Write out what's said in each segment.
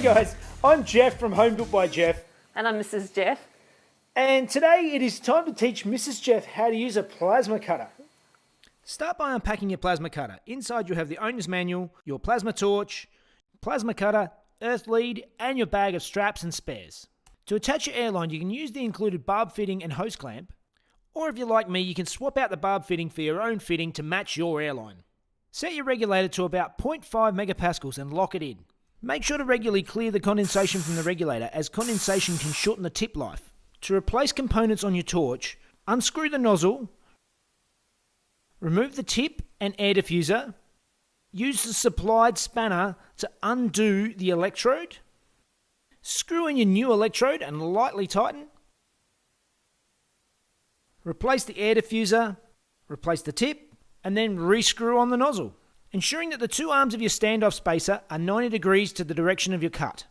guys, I'm Jeff from Home Built by Jeff. And I'm Mrs. Jeff. And today it is time to teach Mrs. Jeff how to use a plasma cutter. Start by unpacking your plasma cutter. Inside you have the owner's manual, your plasma torch, plasma cutter, earth lead, and your bag of straps and spares. To attach your airline, you can use the included barb fitting and hose clamp, or if you're like me, you can swap out the barb fitting for your own fitting to match your airline. Set your regulator to about 0.5 megapascals and lock it in. Make sure to regularly clear the condensation from the regulator, as condensation can shorten the tip life. To replace components on your torch, unscrew the nozzle, remove the tip and air diffuser, use the supplied spanner to undo the electrode, screw in your new electrode and lightly tighten, replace the air diffuser, replace the tip, and then re-screw on the nozzle, ensuring that the two arms of your standoff spacer are 90 degrees to the direction of your cut.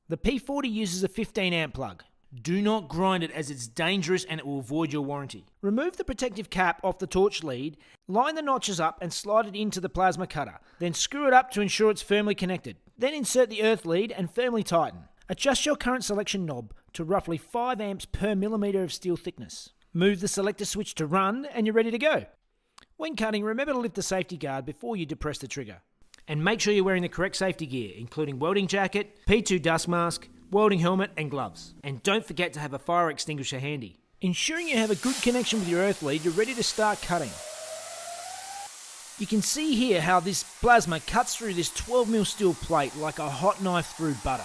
The P40 uses a 15 amp plug. Do not grind it, as it's dangerous and it will void your warranty. Remove the protective cap off the torch lead, line the notches up and slide it into the plasma cutter. Then screw it up to ensure it's firmly connected. Then insert the earth lead and firmly tighten. Adjust your current selection knob to roughly 5 amps per millimeter of steel thickness. Move the selector switch to run and you're ready to go. When cutting, remember to lift the safety guard before you depress the trigger. And make sure you're wearing the correct safety gear, including welding jacket, P2 dust mask, welding helmet and gloves. And don't forget to have a fire extinguisher handy. Ensuring you have a good connection with your earth lead, you're ready to start cutting. You can see here how this plasma cuts through this 12mm steel plate like a hot knife through butter.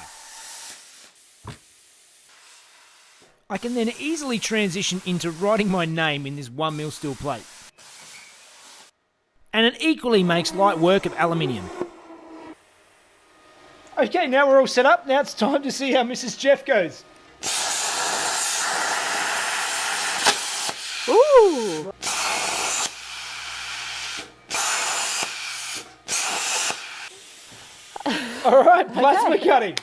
I can then easily transition into writing my name in this 1mm steel plate. And it equally makes light work of aluminium. Okay, now we're all set up. Now it's time to see how Mrs. Jeff goes. Ooh! All right, plasma cutting.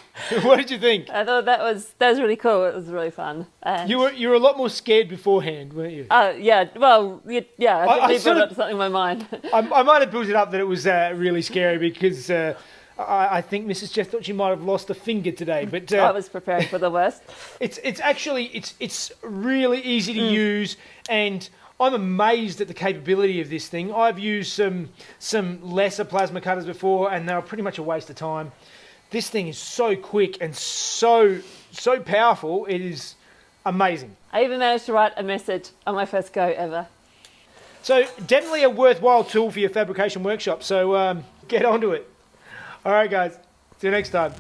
What did you think? I thought that was really cool. It was really fun. And You were a lot more scared beforehand, weren't you? yeah. Well, yeah. I think I you sort brought of- up something in my mind. I might have built it up that it was really scary because I think Mrs. Jeff thought she might have lost a finger today. But I was preparing for the worst. it's actually really easy to use, and I'm amazed at the capability of this thing. I've used some lesser plasma cutters before, and they were pretty much a waste of time. This thing is so quick and so powerful. It is amazing. I even managed to write a message on my first go ever. So definitely a worthwhile tool for your fabrication workshop. So get onto it. All right, guys. See you next time.